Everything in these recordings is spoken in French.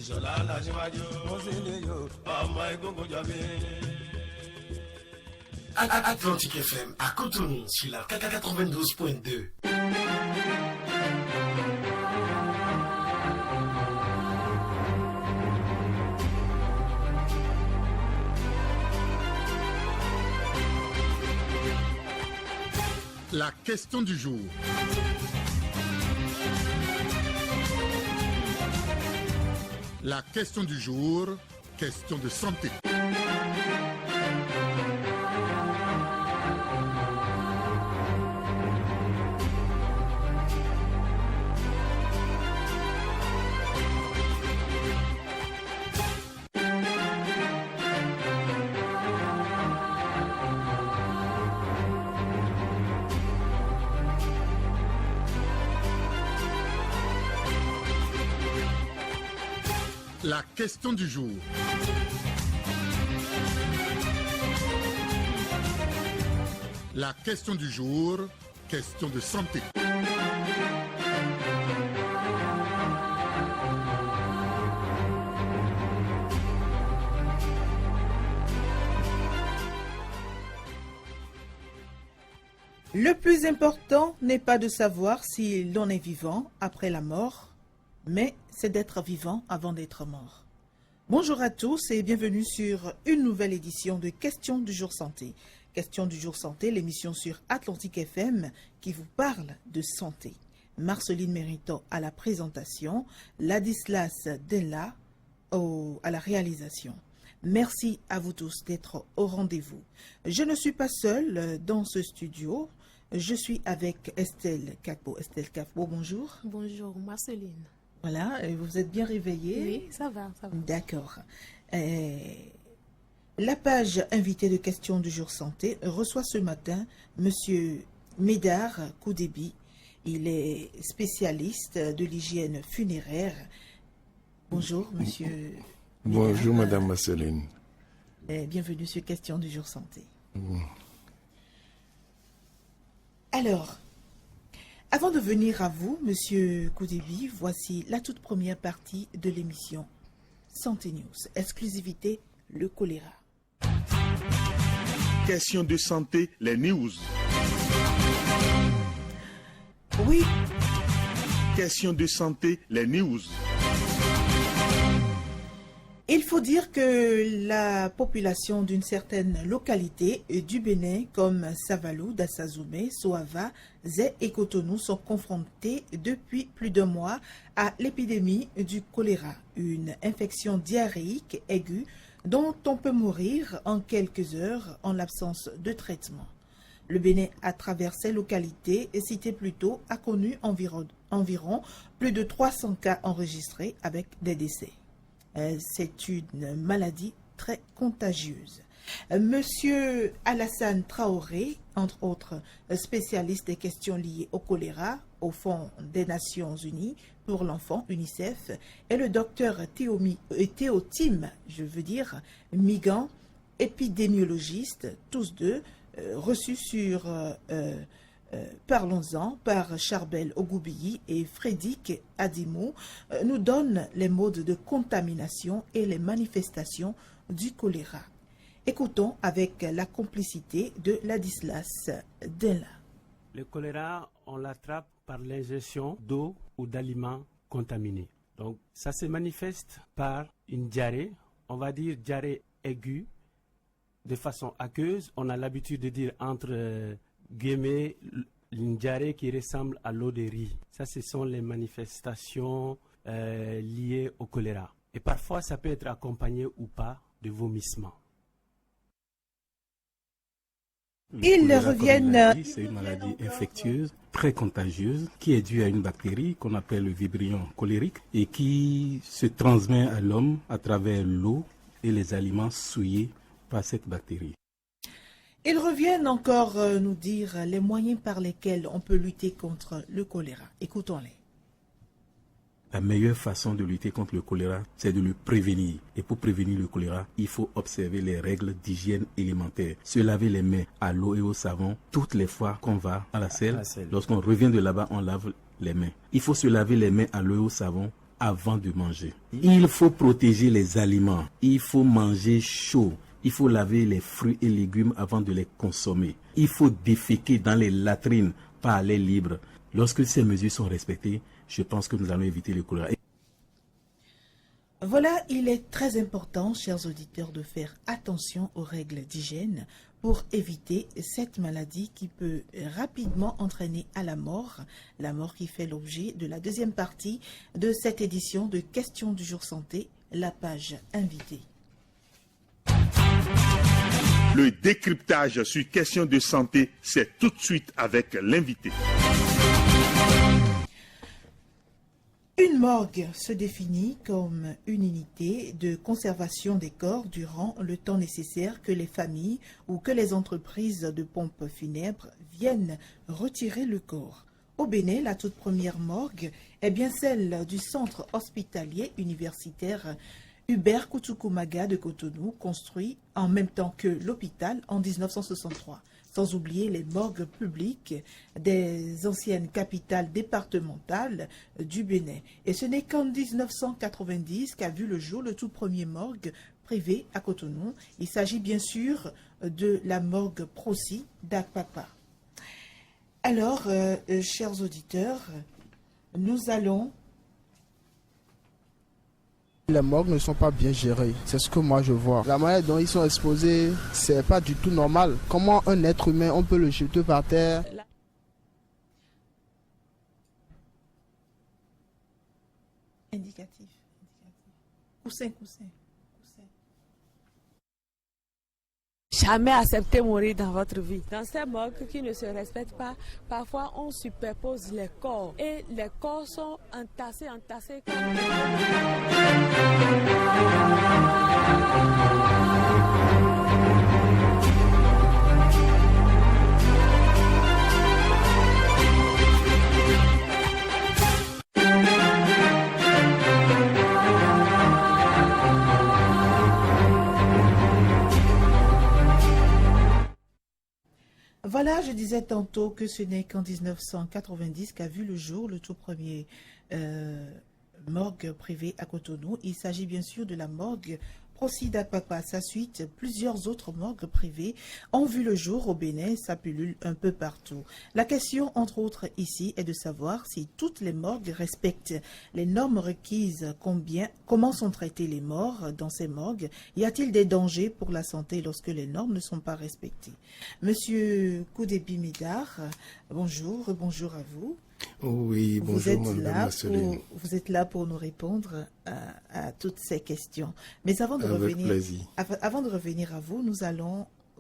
ìṣọ̀lá làṣíwájú mo sì lè yọ. ọmọ egungun jọbí. Atlantique FM à Cotonou sur la 92.2. La question du jour. La question du jour, question de santé. La question du jour. La question du jour, question de santé. Le plus important n'est pas de savoir si l'on est vivant après la mort, mais c'est d'être vivant avant d'être mort. Bonjour à tous et bienvenue sur une nouvelle édition de Questions du jour santé. Questions du jour santé, l'émission sur Atlantique FM qui vous parle de santé. Marceline Mérito à la présentation, Ladislas Della à la réalisation. Merci à vous tous d'être au rendez-vous. Je ne suis pas seule dans ce studio. Je suis avec Estelle Kakbo. Estelle Kakbo, bonjour. Bonjour, Marceline. Voilà, vous êtes bien réveillée? Oui, ça va, ça va. D'accord. La page invitée de questions du jour santé reçoit ce matin Monsieur Médard Koudébi. Il est spécialiste de l'hygiène funéraire. Bonjour, Monsieur. Bonjour, Médard. Madame Marceline. Bienvenue sur Questions du jour santé. Alors, avant de venir à vous, Monsieur Koudébi, voici la toute première partie de l'émission Santé News. Exclusivité, le choléra. Question de santé, les news. Oui, Question de santé, les news. il faut dire que la population d'une certaine localité du Bénin, comme Savalou, Dassazoumé, Soava, Zé et Cotonou, sont confrontés depuis plus d'un mois à l'épidémie du choléra, une infection diarrhéique aiguë dont on peut mourir en quelques heures en l'absence de traitement. Le Bénin, à travers ces localités citées plus tôt, a connu environ plus de 300 cas enregistrés avec des décès. C'est une maladie très contagieuse. Monsieur Alassane Traoré, entre autres spécialiste des questions liées au choléra, au Fonds des Nations Unies pour l'enfant, UNICEF, et le docteur Théotime, Migan, épidémiologiste, tous deux reçus sur Parlons-en par Charbel Ogoubiyi et Frédéric Adimou, nous donnent les modes de contamination et les manifestations du choléra. Écoutons avec la complicité de Ladislas Della. Le choléra, on l'attrape par l'ingestion d'eau ou d'aliments contaminés. Donc, ça se manifeste par une diarrhée, on va dire diarrhée aiguë, de façon aqueuse. On a l'habitude de dire entre guillemets une diarrhée qui ressemble à l'eau de riz. Ça, ce sont les manifestations liées au choléra. Et parfois, ça peut être accompagné ou pas de vomissements. Ils reviennent. C'est une maladie infectieuse, très contagieuse, qui est due à une bactérie qu'on appelle le Vibrio cholérique et qui se transmet à l'homme à travers l'eau et les aliments souillés par cette bactérie. Ils reviennent encore nous dire les moyens par lesquels on peut lutter contre le choléra. Écoutons-les. La meilleure façon de lutter contre le choléra, c'est de le prévenir. Et pour prévenir le choléra, il faut observer les règles d'hygiène élémentaire. Se laver les mains à l'eau et au savon toutes les fois qu'on va à la selle. Lorsqu'on revient de là-bas, on lave les mains. Il faut se laver les mains à l'eau et au savon avant de manger. Il faut protéger les aliments. Il faut manger chaud. Il faut laver les fruits et légumes avant de les consommer. Il faut déféquer dans les latrines, pas à l'air libre. Lorsque ces mesures sont respectées, je pense que nous allons éviter le choléra. Voilà, il est très important, chers auditeurs, de faire attention aux règles d'hygiène pour éviter cette maladie qui peut rapidement entraîner à la mort qui fait l'objet de la deuxième partie de cette édition de Questions du jour santé, la page invitée. Le décryptage sur questions de santé, c'est tout de suite avec l'invité. Une morgue se définit comme une unité de conservation des corps durant le temps nécessaire que les familles ou que les entreprises de pompes funèbres viennent retirer le corps. Au Bénin, la toute première morgue est bien celle du centre hospitalier universitaire Hubert Koutoukou-Maga de Cotonou, construit en même temps que l'hôpital en 1963. Sans oublier les morgues publiques des anciennes capitales départementales du Bénin. Et ce n'est qu'en 1990 qu'a vu le jour le tout premier morgue privé à Cotonou. Il s'agit bien sûr de la morgue Procy d'Akpakpa. Alors, chers auditeurs, nous allons... Les morgues ne sont pas bien gérées, c'est ce que moi je vois. La manière dont ils sont exposés, c'est pas du tout normal. Comment un être humain, on peut le jeter par terre? Indicatif. Coussin. Jamais accepter mourir dans votre vie. Dans ces morgues qui ne se respectent pas, parfois on superpose les corps et les corps sont entassés. Voilà, je disais tantôt que ce n'est qu'en 1990 qu'a vu le jour le tout premier morgue privé à Cotonou. Il s'agit bien sûr de la morgue Procy d'Akpakpa. À sa suite, plusieurs autres morgues privées ont vu le jour au Bénin, ça pullule un peu partout. La question, entre autres, ici, est de savoir si toutes les morgues respectent les normes requises, comment sont traités les morts dans ces morgues, y a-t-il des dangers pour la santé lorsque les normes ne sont pas respectées? Monsieur Koudébi Médard, bonjour à vous. Oui, bonjour Madame Marceline. Vous êtes là pour nous répondre à toutes ces questions. Mais avant de revenir à vous,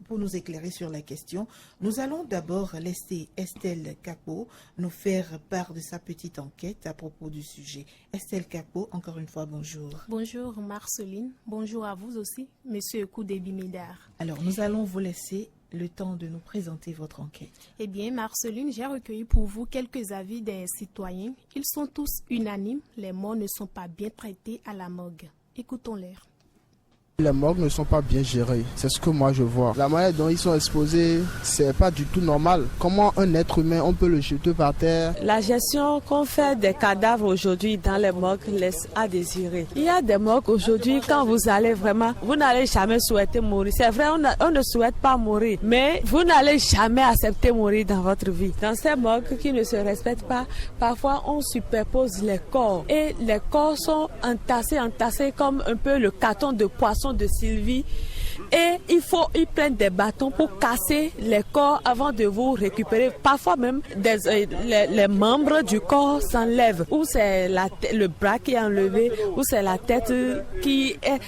pour nous éclairer sur la question, nous allons d'abord laisser Estelle Kapo nous faire part de sa petite enquête à propos du sujet. Estelle Kapo, encore une fois, bonjour. Bonjour Marceline, bonjour à vous aussi, Monsieur Koudébi Médard. Alors, nous allons vous laisser le temps de nous présenter votre enquête. Eh bien, Marceline, j'ai recueilli pour vous quelques avis des citoyens. Ils sont tous unanimes, les morts ne sont pas bien traités à la morgue. Écoutons-les. Les morgues ne sont pas bien gérées, c'est ce que moi je vois. La manière dont ils sont exposés, c'est pas du tout normal. Comment un être humain, on peut le jeter par terre? La gestion qu'on fait des cadavres aujourd'hui dans les morgues laisse à désirer. Il y a des morgues aujourd'hui, quand vous allez vraiment, vous n'allez jamais souhaiter mourir. C'est vrai, on ne souhaite pas mourir, mais vous n'allez jamais accepter mourir dans votre vie. Dans ces morgues qui ne se respectent pas, parfois on superpose les corps et les corps sont entassés comme un peu le carton de poisson de Sylvie, et ils prennent des bâtons pour casser les corps avant de vous récupérer. Parfois même les membres du corps s'enlèvent, ou c'est le bras qui est enlevé, ou c'est la tête qui est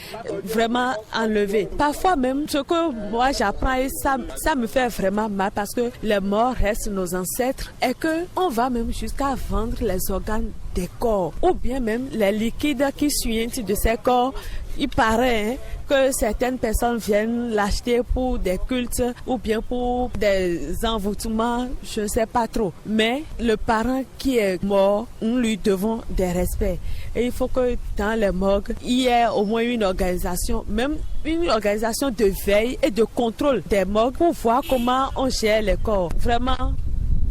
vraiment enlevée. Parfois même, ce que moi j'apprends, et ça me fait vraiment mal, parce que les morts restent nos ancêtres, et qu'on va même jusqu'à vendre les organes des corps, ou bien même les liquides qui suintent de ces corps. Il paraît que certaines personnes viennent l'acheter pour des cultes ou bien pour des envoûtements, je ne sais pas trop. Mais le parent qui est mort, nous lui devons des respects. Et il faut que dans les morgues, il y ait au moins une organisation, même une organisation de veille et de contrôle des morgues pour voir comment on gère les corps. Vraiment,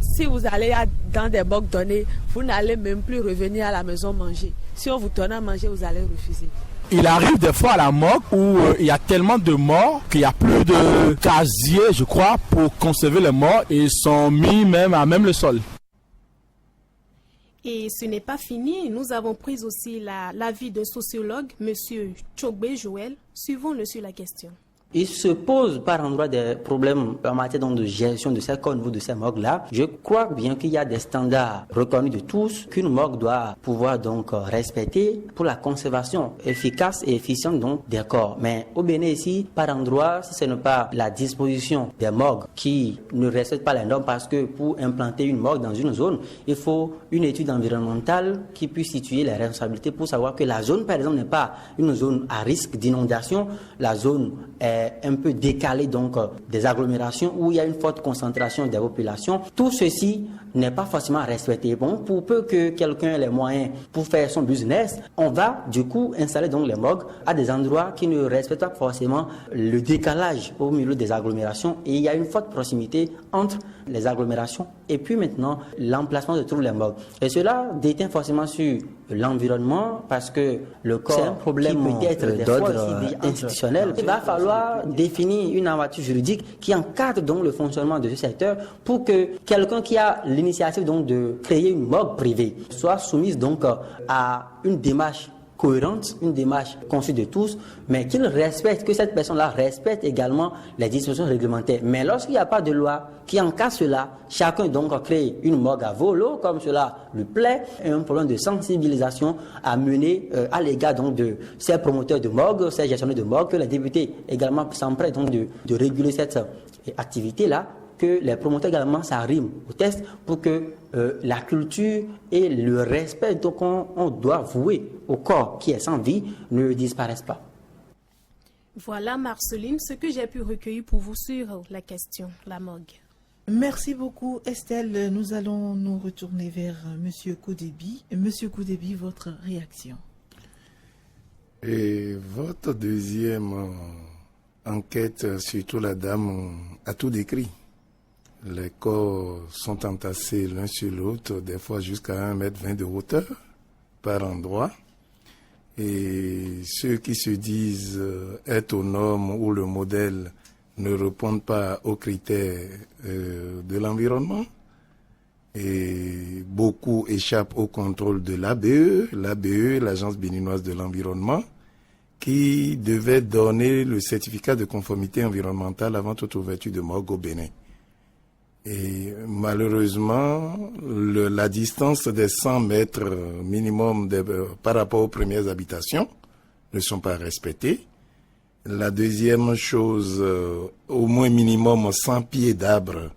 si vous allez dans des morgues données, vous n'allez même plus revenir à la maison manger. Si on vous donne à manger, vous allez refuser. Il arrive des fois à la morgue où il y a tellement de morts qu'il n'y a plus de casier, je crois, pour conserver les morts et ils sont mis même à même le sol. Et ce n'est pas fini, nous avons pris aussi l'avis d'un sociologue, M. Chogbe Joël. Suivons-le sur la question. Il se pose par endroit des problèmes en matière donc de gestion de ces cas au niveau de ces morgues-là. Je crois bien qu'il y a des standards reconnus de tous qu'une morgue doit pouvoir donc respecter pour la conservation efficace et efficiente donc des corps. Mais au Bénin ici, par endroit, si ce n'est pas la disposition des morgues qui ne respectent pas les normes, parce que pour implanter une morgue dans une zone, il faut une étude environnementale qui puisse situer les responsabilités pour savoir que la zone, par exemple, n'est pas une zone à risque d'inondation. La zone est un peu décalé donc des agglomérations où il y a une forte concentration des populations. Tout ceci n'est pas forcément respecté. Bon, pour peu que quelqu'un ait les moyens pour faire son business, on va du coup installer donc les morgues à des endroits qui ne respectent pas forcément le décalage au milieu des agglomérations, et il y a une forte proximité entre les agglomérations et puis maintenant l'emplacement de tous les morgues. Et cela déteint forcément sur l'environnement, parce que le corps, c'est un problème qui peut être d'ordre institutionnel. Il va falloir définir une aventure juridique qui encadre donc le fonctionnement de ce secteur pour que quelqu'un qui a l'initiative donc de créer une morgue privée soit soumise donc à une démarche cohérente, une démarche conçue de tous, mais qu'il respecte, que cette personne-là respecte également les dispositions réglementaires. Mais lorsqu'il n'y a pas de loi qui encadre cela, chacun donc crée une morgue à volo, comme cela lui plaît, et un problème de sensibilisation à mener à l'égard donc de ces promoteurs de morgue, ces gestionnaires de morgue, que les députés également s'empressent donc de réguler cette activité-là, que les promoteurs également s'arriment au test pour que la culture et le respect qu'on doit vouer au corps qui est sans vie ne disparaissent pas. Voilà, Marceline, ce que j'ai pu recueillir pour vous sur la question, la morgue. Merci beaucoup, Estelle. Nous allons nous retourner vers M. Koudebi. Monsieur Koudebi, votre réaction? Et votre deuxième enquête, surtout la dame, a tout décrit. Les corps sont entassés l'un sur l'autre, des fois jusqu'à 1,20 m de hauteur par endroit. Et ceux qui se disent être aux normes ou le modèle ne répondent pas aux critères de l'environnement. Et beaucoup échappent au contrôle de l'ABE, l'Agence béninoise de l'environnement, qui devait donner le certificat de conformité environnementale avant toute ouverture de morgue au Bénin. Et malheureusement, la distance des 100 mètres minimum par rapport aux premières habitations ne sont pas respectées. La deuxième chose, au moins minimum 100 pieds d'arbres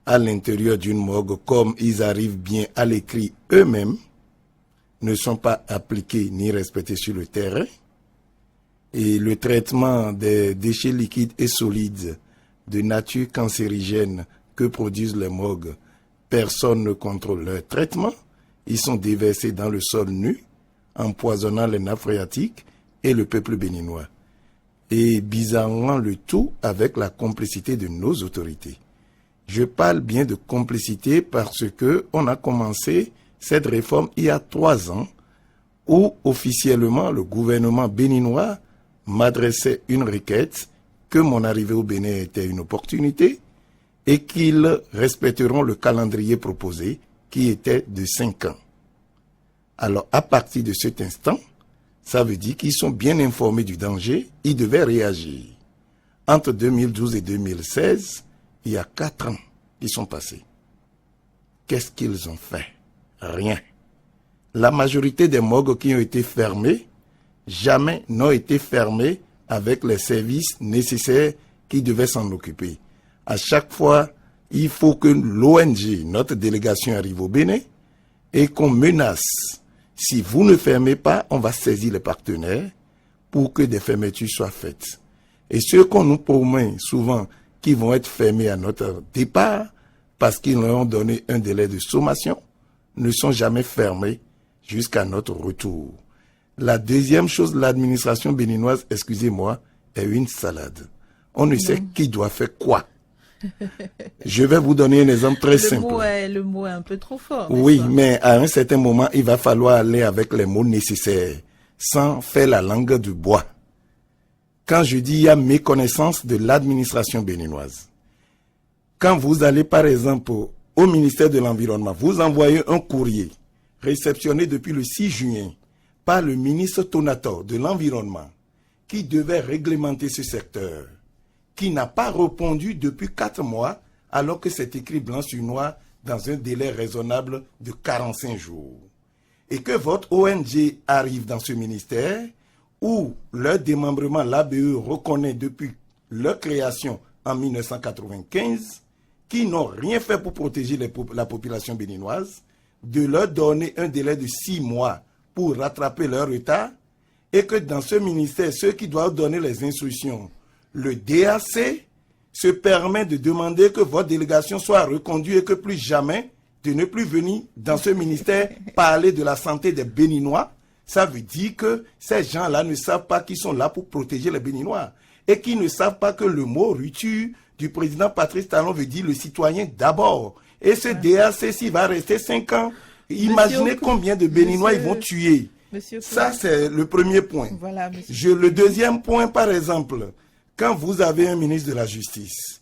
à l'intérieur d'une morgue, comme ils arrivent bien à l'écrit eux-mêmes, ne sont pas appliqués ni respectés sur le terrain. Et le traitement des déchets liquides et solides de nature cancérigène que produisent les morgues, personne ne contrôle leur traitement. Ils sont déversés dans le sol nu, empoisonnant les nappes phréatiques et le peuple béninois. Et bizarrement le tout avec la complicité de nos autorités. Je parle bien de complicité parce que on a commencé cette réforme il y a 3 ans, où officiellement le gouvernement béninois m'adressait une requête que mon arrivée au Bénin était une opportunité et qu'ils respecteront le calendrier proposé qui était de 5 ans. Alors à partir de cet instant, ça veut dire qu'ils sont bien informés du danger, ils devaient réagir. Entre 2012 et 2016, il y a 4 ans qui sont passés. Qu'est-ce qu'ils ont fait? Rien. La majorité des morgues qui ont été fermées, jamais n'ont été fermées avec les services nécessaires qui devaient s'en occuper. À chaque fois, il faut que l'ONG, notre délégation, arrive au Bénin et qu'on menace. Si vous ne fermez pas, on va saisir les partenaires pour que des fermetures soient faites. Et ceux qu'on nous promet souvent qui vont être fermés à notre départ, parce qu'ils leur ont donné un délai de sommation, ne sont jamais fermés jusqu'à notre retour. La deuxième chose, l'administration béninoise, excusez-moi, est une salade. On ne sait qui doit faire quoi. Je vais vous donner un exemple très simple. Le mot est un peu trop fort. Oui, mais à un certain moment, il va falloir aller avec les mots nécessaires, sans faire la langue du bois. Quand je dis il y a méconnaissance de l'administration béninoise, quand vous allez par exemple au ministère de l'Environnement, vous envoyez un courrier réceptionné depuis le 6 juin par le ministre Tonator de l'Environnement qui devait réglementer ce secteur, qui n'a pas répondu depuis 4 mois alors que c'est écrit blanc sur noir dans un délai raisonnable de 45 jours. Et que votre ONG arrive dans ce ministère où leur démembrement, l'ABE, reconnaît depuis leur création en 1995, qui n'ont rien fait pour protéger la population béninoise, de leur donner un délai de 6 mois pour rattraper leur retard, et que dans ce ministère, ceux qui doivent donner les instructions, le DAC, se permet de demander que votre délégation soit reconduite et que plus jamais de ne plus venir dans ce ministère parler de la santé des Béninois. Ça veut dire que ces gens-là ne savent pas qu'ils sont là pour protéger les Béninois et qu'ils ne savent pas que le mot rupture du président Patrice Talon veut dire le citoyen d'abord. Et ce DAC, s'il va rester 5 ans, imaginez combien de Béninois ils vont tuer. Ça, c'est le premier point. Voilà, le deuxième point, par exemple, quand vous avez un ministre de la Justice,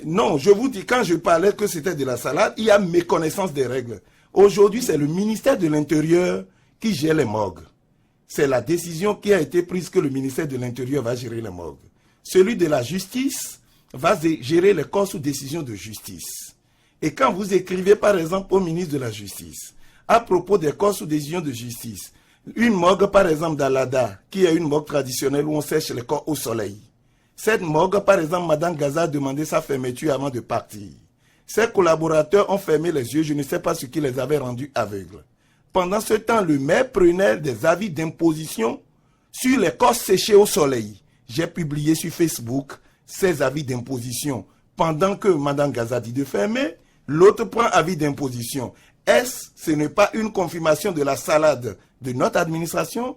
non, je vous dis, quand je parlais que c'était de la salade, il y a méconnaissance des règles. Aujourd'hui, c'est le ministère de l'Intérieur qui gère les morgues. C'est la décision qui a été prise que le ministère de l'Intérieur va gérer les morgues. Celui de la Justice va gérer les corps sous décision de justice. Et quand vous écrivez, par exemple, au ministre de la Justice, à propos des corps sous décision de justice, une morgue, par exemple, d'Alada, qui est une morgue traditionnelle où on sèche les corps au soleil. Cette morgue, par exemple, Mme Gaza a demandé sa fermeture avant de partir. Ses collaborateurs ont fermé les yeux, je ne sais pas ce qui les avait rendus aveugles. Pendant ce temps, le maire prenait des avis d'imposition sur les corps séchés au soleil. J'ai publié sur Facebook ces avis d'imposition. Pendant que Mme Gaza dit de fermer, l'autre prend avis d'imposition. Ce n'est pas une confirmation de la salade de notre administration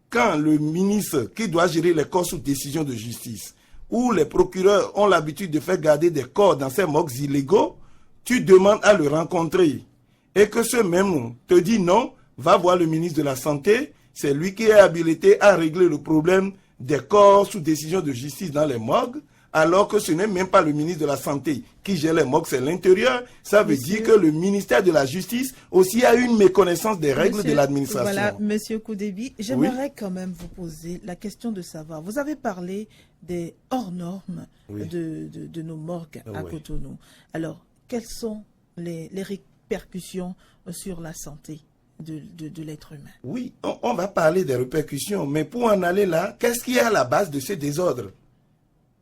quand le ministre qui doit gérer les corps sous décision de justice ou les procureurs ont l'habitude de faire garder des corps dans ces morgues illégaux, tu demandes à le rencontrer et que ce même te dit non, va voir le ministre de la Santé, c'est lui qui est habilité à régler le problème des corps sous décision de justice dans les morgues, alors que ce n'est même pas le ministre de la Santé qui gère les morgues, c'est l'Intérieur. Ça veut dire que le ministère de la Justice aussi a une méconnaissance des règles de l'administration. Voilà, Monsieur Koudebi, j'aimerais quand même vous poser la question de savoir. Vous avez parlé des hors normes de nos morgues à Cotonou. Alors, quelles sont les répercussions sur la santé de l'être humain? Oui, on va parler des répercussions, mais pour en aller là, qu'est-ce qui est à la base de ce désordre?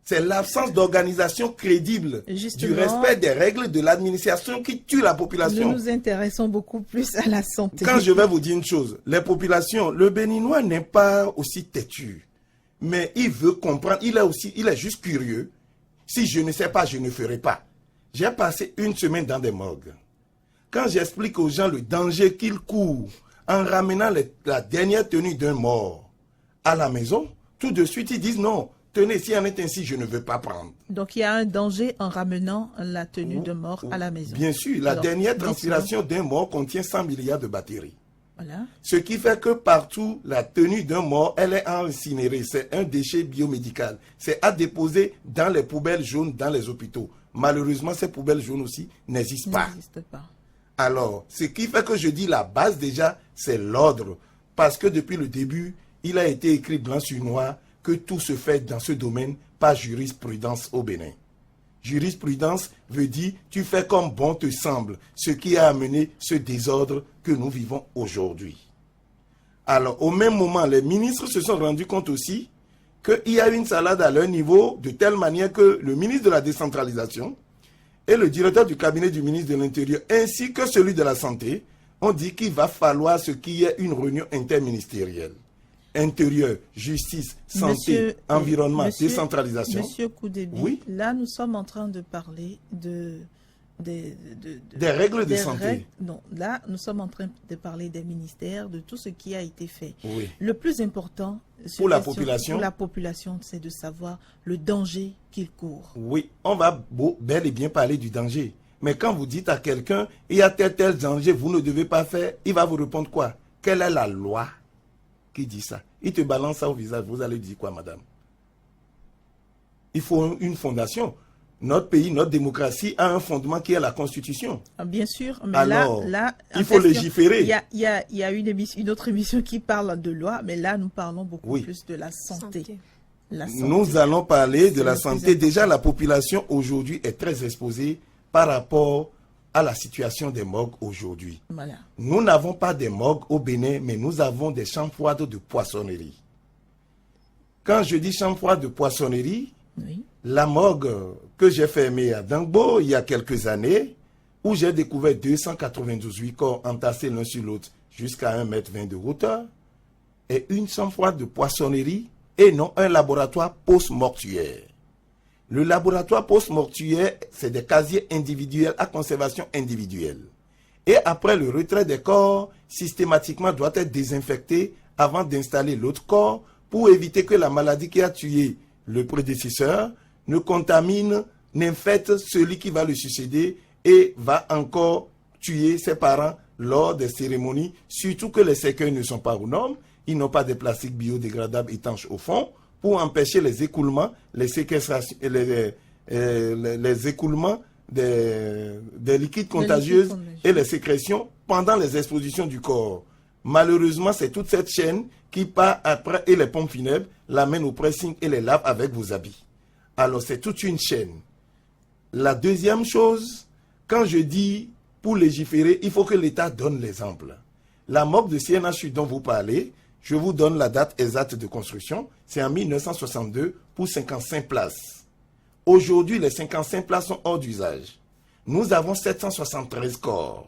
C'est l'absence d'organisation crédible, du respect des règles de l'administration qui tue la population. Nous nous intéressons beaucoup plus à la santé. Quand je vais vous dire une chose, les populations, le Béninois n'est pas aussi têtu, mais il veut comprendre, il est juste curieux. Si je ne sais pas, je ne ferai pas. J'ai passé une semaine dans des morgues. Quand j'explique aux gens le danger qu'ils courent en ramenant la dernière tenue d'un mort à la maison, tout de suite ils disent non. Tenez, s'il en est ainsi, je ne veux pas prendre. Donc, il y a un danger en ramenant la tenue de mort à la maison. Bien sûr, la dernière transpiration d'un mort contient 100 milliards de batteries. Voilà. Ce qui fait que partout, la tenue d'un mort, elle est incinérée. C'est un déchet biomédical. C'est à déposer dans les poubelles jaunes dans les hôpitaux. Malheureusement, ces poubelles jaunes aussi n'existent pas. Alors, ce qui fait que je dis la base déjà, c'est l'ordre. Parce que depuis le début, il a été écrit blanc sur noir que tout se fait dans ce domaine par jurisprudence au Bénin. Jurisprudence veut dire tu fais comme bon te semble, ce qui a amené ce désordre que nous vivons aujourd'hui. Alors, au même moment, les ministres se sont rendus compte aussi qu'il y a une salade à leur niveau, de telle manière que le ministre de la décentralisation et le directeur du cabinet du ministre de l'Intérieur, ainsi que celui de la Santé, ont dit qu'il va falloir ce qu'il y ait une réunion interministérielle. Intérieur, justice, santé, environnement, décentralisation. Monsieur Koudebi, là nous sommes en train de parler de des règles de santé. Non, là, nous sommes en train de parler des ministères, de tout ce qui a été fait. Oui. Le plus important pour la population, c'est de savoir le danger qu'il court. Oui, on va bel et bien parler du danger. Mais quand vous dites à quelqu'un, il y a tel danger, vous ne devez pas faire, il va vous répondre quoi? Quelle est la loi qui dit ça? Il te balance ça au visage, vous allez dire quoi, madame? Il faut une fondation. Notre pays, notre démocratie a un fondement qui est la Constitution. Bien sûr, mais alors, là il faut légiférer. Il y a une autre émission qui parle de loi, mais là, nous parlons beaucoup plus de la santé. Nous allons parler de la santé. Déjà, la population aujourd'hui est très exposée par rapport à la situation des morgues aujourd'hui. Voilà. Nous n'avons pas de morgues au Bénin, mais nous avons des chambres froides de poissonnerie. Quand je dis chambre froide de poissonnerie, oui. La morgue que j'ai fermée à Dangbo il y a quelques années, où j'ai découvert 298 corps entassés l'un sur l'autre jusqu'à 1,20 m de hauteur, est une chambre froide de poissonnerie et non un laboratoire post-mortuaire. Le laboratoire post-mortuaire, c'est des casiers individuels à conservation individuelle. Et après le retrait des corps, systématiquement doit être désinfecté avant d'installer l'autre corps pour éviter que la maladie qui a tué le prédécesseur ne contamine, n'infecte celui qui va le succéder et va encore tuer ses parents lors des cérémonies, surtout que les cercueils ne sont pas aux normes, ils n'ont pas de plastique biodégradable étanche au fond, pour empêcher les écoulements, les séquestrations, les écoulements des liquides contagieux et les sécrétions pendant les expositions du corps. Malheureusement, c'est toute cette chaîne qui part après et les pompes funèbres l'amènent au pressing et les lave avec vos habits. Alors, c'est toute une chaîne. La deuxième chose, quand je dis pour légiférer, il faut que l'État donne l'exemple. La morgue de CNHU dont vous parlez, je vous donne la date exacte de construction, c'est en 1962 pour 55 places. Aujourd'hui, les 55 places sont hors d'usage. Nous avons 773 corps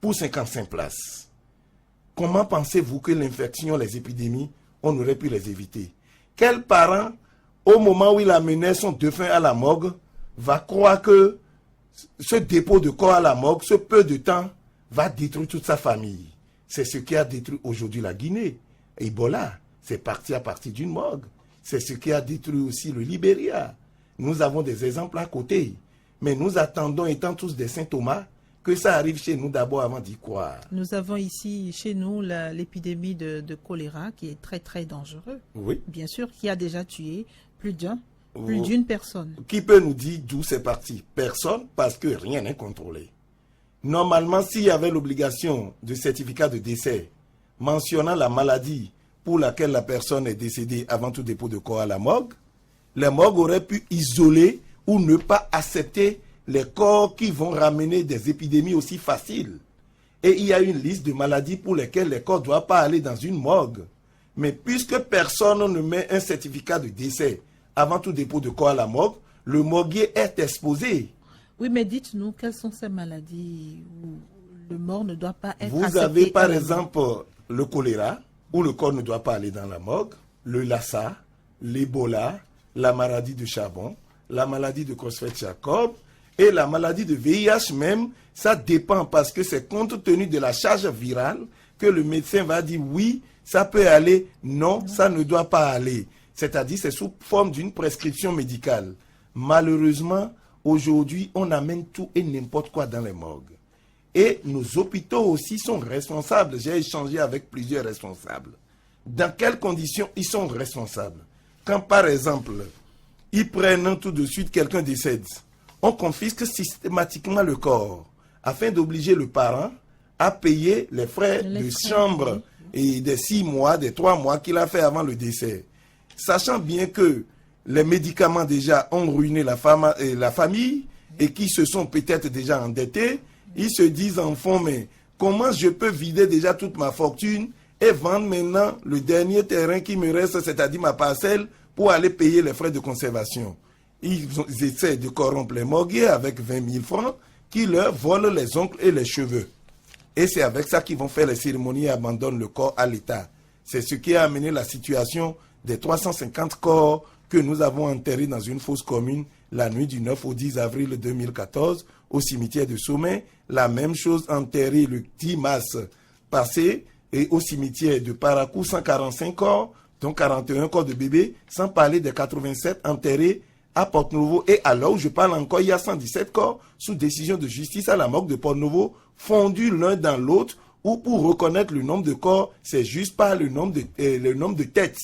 pour 55 places. Comment pensez-vous que l'infection, les épidémies, on aurait pu les éviter? Quel parent, au moment où il amenait son défunt à la morgue, va croire que ce dépôt de corps à la morgue, ce peu de temps, va détruire toute sa famille? C'est ce qui a détruit aujourd'hui la Guinée. Ebola, c'est parti à partir d'une morgue. C'est ce qui a détruit aussi le Libéria. Nous avons des exemples à côté. Mais nous attendons, étant tous des Saint Thomas, que ça arrive chez nous d'abord avant d'y croire. Nous avons ici, chez nous, l'épidémie de choléra qui est très très dangereux. Oui. Bien sûr, qui a déjà tué plus d'une personne. Qui peut nous dire d'où c'est parti? Personne, parce que rien n'est contrôlé. Normalement, s'il y avait l'obligation de certificat de décès mentionnant la maladie pour laquelle la personne est décédée avant tout dépôt de corps à la morgue, les morgues auraient pu isoler ou ne pas accepter les corps qui vont ramener des épidémies aussi faciles. Et il y a une liste de maladies pour lesquelles les corps ne doivent pas aller dans une morgue. Mais puisque personne ne met un certificat de décès avant tout dépôt de corps à la morgue, le morguier est exposé. Oui, mais dites-nous, quelles sont ces maladies où le mort ne doit pas être Vous avez par exemple le choléra, où le corps ne doit pas aller dans la morgue, le Lassa, l'Ebola, la maladie de Charbon, la maladie de Creutzfeldt-Jakob et la maladie de VIH même. Ça dépend parce que c'est compte tenu de la charge virale que le médecin va dire oui, ça peut aller, non, ça ne doit pas aller. C'est-à-dire c'est sous forme d'une prescription médicale. Malheureusement, aujourd'hui, on amène tout et n'importe quoi dans les morgues. Et nos hôpitaux aussi sont responsables. J'ai échangé avec plusieurs responsables. Dans quelles conditions ils sont responsables? Quand par exemple, ils prennent tout de suite quelqu'un décède, on confisque systématiquement le corps afin d'obliger le parent à payer les frais de chambre et des 6 mois, des 3 mois qu'il a fait avant le décès. Sachant bien que les médicaments déjà ont ruiné la famille et qui se sont peut-être déjà endettés, ils se disent en fond, mais comment je peux vider déjà toute ma fortune et vendre maintenant le dernier terrain qui me reste, c'est-à-dire ma parcelle, pour aller payer les frais de conservation? Ils essaient de corrompre les morguiers avec 20 000 francs qui leur volent les ongles et les cheveux. Et c'est avec ça qu'ils vont faire les cérémonies et abandonnent le corps à l'État. C'est ce qui a amené la situation des 350 corps que nous avons enterrés dans une fosse commune la nuit du 9 au 10 avril 2014 au cimetière de Sommet. La même chose enterré le 10 mars passé et au cimetière de Paracou, 145 corps, dont 41 corps de bébés, sans parler des 87 enterrés à Porto-Novo. Et alors où je parle encore, il y a 117 corps sous décision de justice à la morgue de Porto-Novo, fondus l'un dans l'autre, où pour reconnaître le nombre de corps, c'est juste pas le nombre de têtes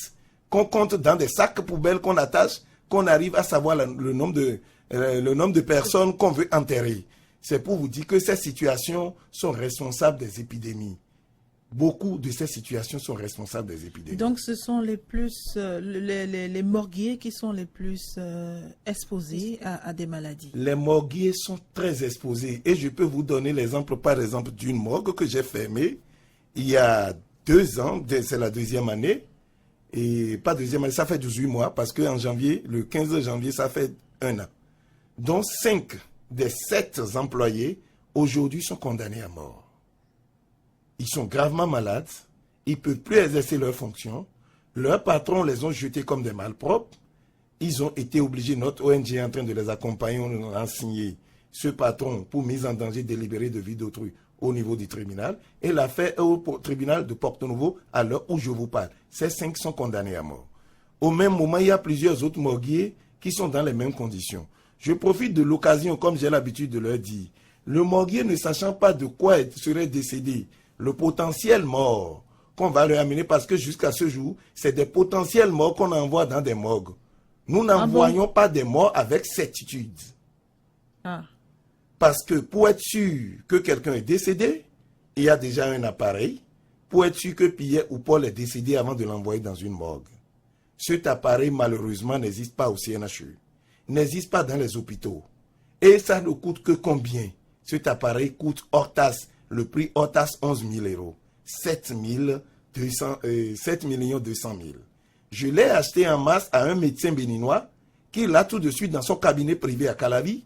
qu'on compte dans des sacs poubelles qu'on attache, qu'on arrive à savoir le nombre de personnes qu'on veut enterrer. C'est pour vous dire que ces situations sont responsables des épidémies. Beaucoup de ces situations sont responsables des épidémies. Donc, ce sont les plus, les morguiers qui sont les plus exposés à des maladies. Les morguiers sont très exposés. Et je peux vous donner l'exemple, par exemple, d'une morgue que j'ai fermée il y a 2 ans. C'est la 2e année. Et pas 2e année, ça fait 18 mois. Parce qu'en janvier, le 15 janvier, ça fait 1 an. Donc, 5 des 7 employés, aujourd'hui, sont condamnés à mort. Ils sont gravement malades, ils ne peuvent plus exercer leurs fonctions, leurs patrons les ont jetés comme des malpropres, ils ont été obligés, notre ONG est en train de les accompagner, on a signé ce patron pour mise en danger délibérée de vie d'autrui au niveau du tribunal, et l'affaire est au tribunal de Porto-Novo à l'heure où je vous parle. Ces 5 sont condamnés à mort. Au même moment, il y a plusieurs autres morguiers qui sont dans les mêmes conditions. Je profite de l'occasion, comme j'ai l'habitude de leur dire, le morguier ne sachant pas de quoi il serait décédé, le potentiel mort qu'on va leur amener, parce que jusqu'à ce jour, c'est des potentiels morts qu'on envoie dans des morgues. Nous n'envoyons pas des morts avec certitude. Parce que pour être sûr que quelqu'un est décédé, il y a déjà un appareil. Pour être sûr que Pierre ou Paul est décédé avant de l'envoyer dans une morgue. Cet appareil, malheureusement, n'existe pas au CNHU. N'existe pas dans les hôpitaux. Et ça ne coûte que combien? Cet appareil coûte hors taxe. Le prix hors taxe, 11 000 euros. 7 200 000. Je l'ai acheté en masse à un médecin béninois qui l'a tout de suite dans son cabinet privé à Calavi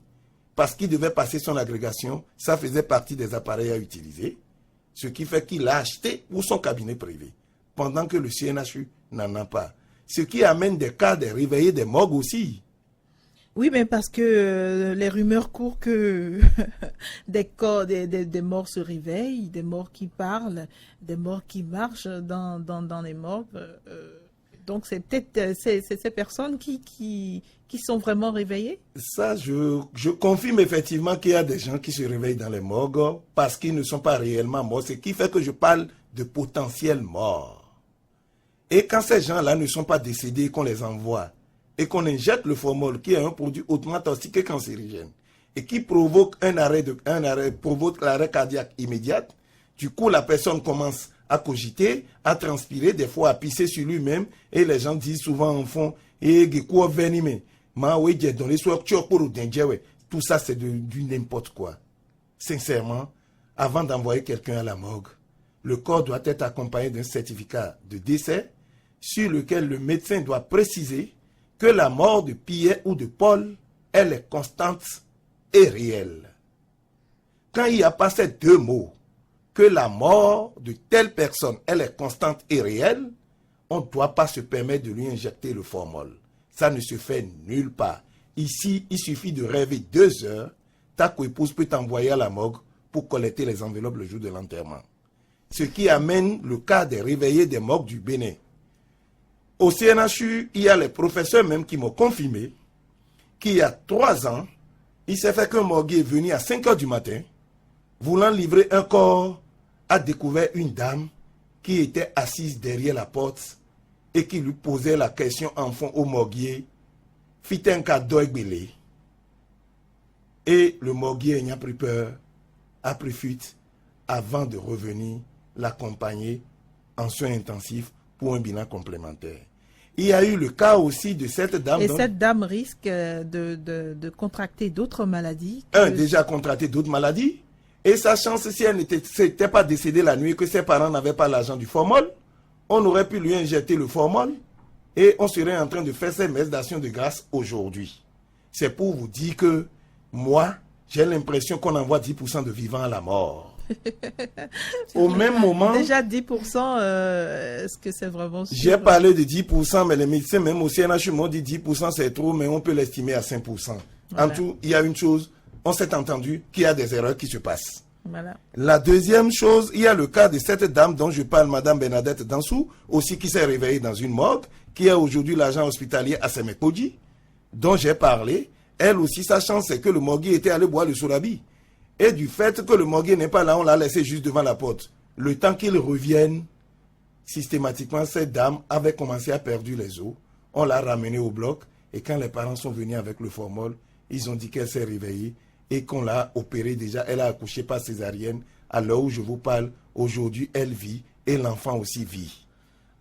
parce qu'il devait passer son agrégation. Ça faisait partie des appareils à utiliser. Ce qui fait qu'il l'a acheté pour son cabinet privé pendant que le CNHU n'en a pas. Ce qui amène des cas de réveiller des morgues aussi. Oui, mais parce que les rumeurs courent que des morts se réveillent, des morts qui parlent, des morts qui marchent dans les morgues. Donc, c'est peut-être ces personnes qui sont vraiment réveillées. Ça, je confirme effectivement qu'il y a des gens qui se réveillent dans les morgues parce qu'ils ne sont pas réellement morts. Ce qui fait que je parle de potentiels morts. Et quand ces gens-là ne sont pas décédés, qu'on les envoie, et qu'on injecte le formol, qui est un produit hautement toxique et cancérigène, et qui provoque provoque l'arrêt cardiaque immédiat, du coup, la personne commence à cogiter, à transpirer, des fois à pisser sur lui-même, et les gens disent souvent en fond, tout ça c'est du n'importe quoi. Sincèrement, avant d'envoyer quelqu'un à la morgue, le corps doit être accompagné d'un certificat de décès sur lequel le médecin doit préciser que la mort de Pierre ou de Paul, elle est constante et réelle. Quand il n'y a pas ces 2 mots, que la mort de telle personne, elle est constante et réelle, on ne doit pas se permettre de lui injecter le formol. Ça ne se fait nulle part. Ici, il suffit de rêver 2 heures, ta coépouse peut t'envoyer à la morgue pour collecter les enveloppes le jour de l'enterrement. Ce qui amène le cas des réveillés des morgues du Bénin. Au CNHU, il y a les professeurs même qui m'ont confirmé qu'il y a 3 ans, il s'est fait qu'un morguier est venu à 5 heures du matin, voulant livrer un corps, a découvert une dame qui était assise derrière la porte et qui lui posait la question en fond au morguier, fit un cadeau belé. Et le morguier, ayant pris peur, a pris fuite avant de revenir l'accompagner en soins intensifs pour un bilan complémentaire. Il y a eu le cas aussi de cette dame. Et cette dame risque de contracter d'autres maladies. Déjà contracté d'autres maladies. Et sa chance, si elle n'était pas décédée la nuit, que ses parents n'avaient pas l'argent du formol, on aurait pu lui injecter le formol et on serait en train de faire ses messes d'action de grâce aujourd'hui. C'est pour vous dire que moi, j'ai l'impression qu'on envoie 10% de vivants à la mort. Au même moment... Déjà 10%, est-ce que c'est vraiment sûr? J'ai parlé de 10%, mais les médecins, même au CNHU, m'ont dit 10% c'est trop, mais on peut l'estimer à 5%. Voilà. En tout, il y a une chose, on s'est entendu qu'il y a des erreurs qui se passent. Voilà. La deuxième chose, il y a le cas de cette dame dont je parle, Madame Bernadette Dansou, aussi qui s'est réveillée dans une morgue, qui est aujourd'hui l'agent hospitalier à Semekoji, dont j'ai parlé. Elle aussi, sa chance, c'est que le morguier était allé boire le sourabi. Et du fait que le morguier n'est pas là, on l'a laissé juste devant la porte. Le temps qu'il revienne, systématiquement, cette dame avait commencé à perdre les os. On l'a ramenée au bloc. Et quand les parents sont venus avec le formol, ils ont dit qu'elle s'est réveillée et qu'on l'a opérée déjà. Elle a accouché par césarienne. À l'heure où je vous parle, aujourd'hui, elle vit et l'enfant aussi vit.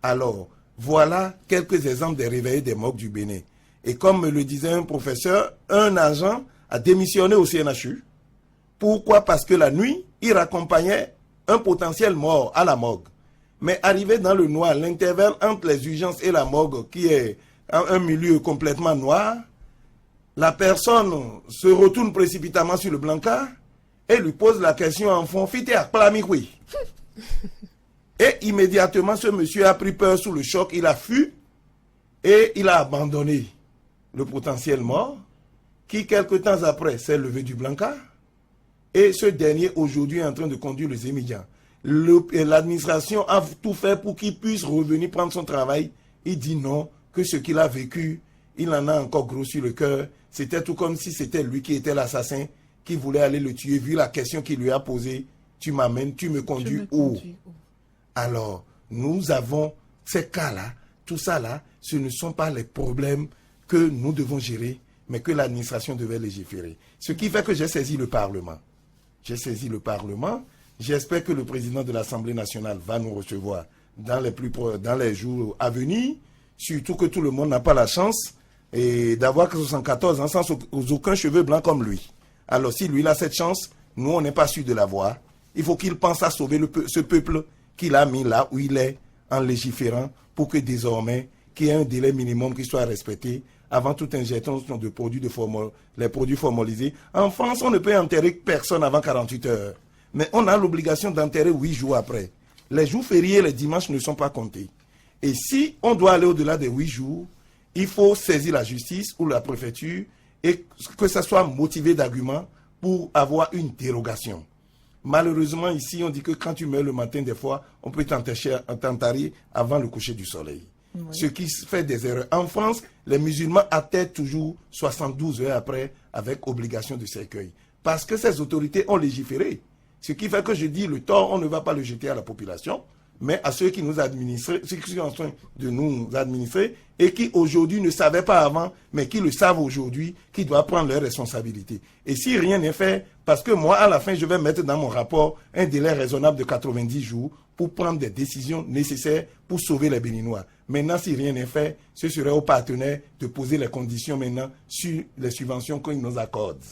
Alors, voilà quelques exemples des réveillés des morgues du Bénin. Et comme me le disait un professeur, un agent a démissionné au CNHU. Pourquoi? Parce que la nuit, il raccompagnait un potentiel mort à la morgue. Mais arrivé dans le noir, l'intervalle entre les urgences et la morgue, qui est un milieu complètement noir, la personne se retourne précipitamment sur le blancard et lui pose la question en fond, fité à Plamikoui. Et immédiatement, ce monsieur a pris peur sous le choc, il a fui et il a abandonné le potentiel mort, qui quelque temps après s'est levé du blancard. Et ce dernier aujourd'hui est en train de conduire les émigrants. L'administration a tout fait pour qu'il puisse revenir prendre son travail. Il dit non, que ce qu'il a vécu, il en a encore gros sur le cœur. C'était tout comme si c'était lui qui était l'assassin, qui voulait aller le tuer. Vu la question qu'il lui a posée, tu m'amènes, tu me conduis où? Alors, nous avons ces cas-là, tout ça là, ce ne sont pas les problèmes que nous devons gérer, mais que l'administration devait légiférer. Ce qui fait que j'ai saisi le Parlement. J'ai saisi le Parlement. J'espère que le président de l'Assemblée nationale va nous recevoir dans les jours à venir. Surtout que tout le monde n'a pas la chance d'avoir 74 ans sans aucun cheveu blanc comme lui. Alors si lui il a cette chance, nous on n'est pas sûr de l'avoir. Il faut qu'il pense à sauver ce peuple qu'il a mis là où il est en légiférant pour que désormais qu'il y ait un délai minimum qui soit respecté avant toute injection de produits les produits formalisés. En France, on ne peut enterrer personne avant 48 heures. Mais on a l'obligation d'enterrer 8 jours après. Les jours fériés, les dimanches ne sont pas comptés. Et si on doit aller au-delà des 8 jours, il faut saisir la justice ou la préfecture et que ça soit motivé d'arguments pour avoir une dérogation. Malheureusement, ici, on dit que quand tu meurs le matin, des fois, on peut t'enterrer avant le coucher du soleil. Oui. Ce qui fait des erreurs. En France, les musulmans atteignent toujours 72 heures après avec obligation de cercueil. Parce que ces autorités ont légiféré. Ce qui fait que je dis, le tort, on ne va pas le jeter à la population, mais à ceux qui nous administrent, ceux qui sont en train de nous administrer et qui aujourd'hui ne savaient pas avant, mais qui le savent aujourd'hui, qui doivent prendre leurs responsabilités. Et si rien n'est fait, parce que moi, à la fin, je vais mettre dans mon rapport un délai raisonnable de 90 jours pour prendre des décisions nécessaires pour sauver les Béninois. Maintenant, si rien n'est fait, ce serait aux partenaires de poser les conditions maintenant sur les subventions qu'ils nous accordent.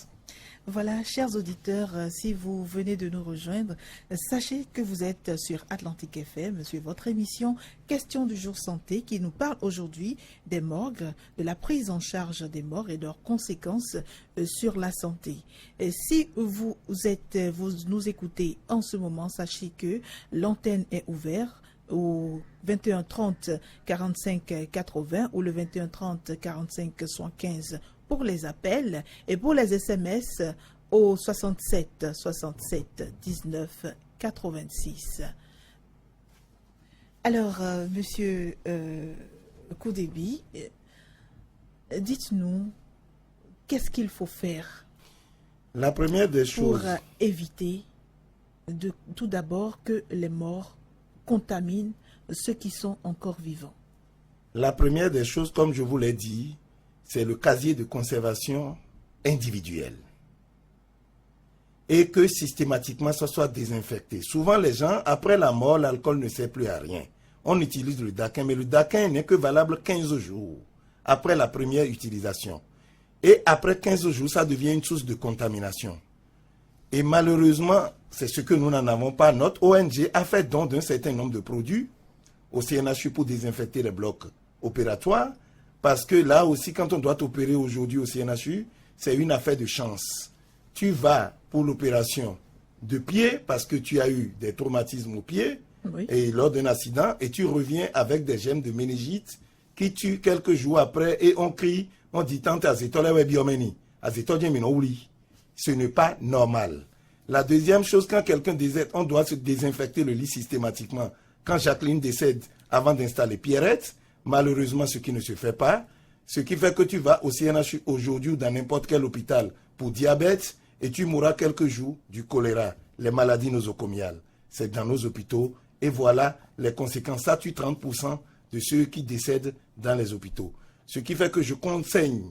Voilà, chers auditeurs, si vous venez de nous rejoindre, sachez que vous êtes sur Atlantique FM, sur votre émission Question du jour santé qui nous parle aujourd'hui des morgues, de la prise en charge des morts et de leurs conséquences sur la santé. Et si vous nous écoutez en ce moment, sachez que l'antenne est ouverte au 21 30 45 80 ou le 21 30 45 75 pour les appels et pour les SMS au 67 67 19 86. Alors, monsieur Koudébi, dites-nous, qu'est-ce qu'il faut faire? La première des choses, pour éviter tout d'abord que les morts contaminent ceux qui sont encore vivants. La première des choses, comme je vous l'ai dit, c'est le casier de conservation individuel. Et que systématiquement, ça soit désinfecté. Souvent, les gens, après la mort, l'alcool ne sert plus à rien. On utilise le daquin, mais le daquin n'est que valable 15 jours après la première utilisation. Et après 15 jours, ça devient une source de contamination. Et malheureusement, c'est ce que nous n'en avons pas. Notre ONG a fait don d'un certain nombre de produits au CNHU pour désinfecter les blocs opératoires. Parce que là aussi, quand on doit t'opérer aujourd'hui au CNHU, c'est une affaire de chance. Tu vas pour l'opération de pied parce que tu as eu des traumatismes au pied et lors d'un accident et tu reviens avec des germes de méningite qui tuent quelques jours après et on crie, on dit tant à Zétole biomeni, à Zétole minouli. Ce n'est pas normal. La deuxième chose, quand quelqu'un décède, on doit se désinfecter le lit systématiquement. Quand Jacqueline décède, avant d'installer Pierrette, malheureusement, ce qui ne se fait pas, ce qui fait que tu vas au CNHU aujourd'hui ou dans n'importe quel hôpital pour diabète et tu mourras quelques jours du choléra, les maladies nosocomiales. C'est dans nos hôpitaux et voilà les conséquences. Ça tue 30% de ceux qui décèdent dans les hôpitaux. Ce qui fait que je conseille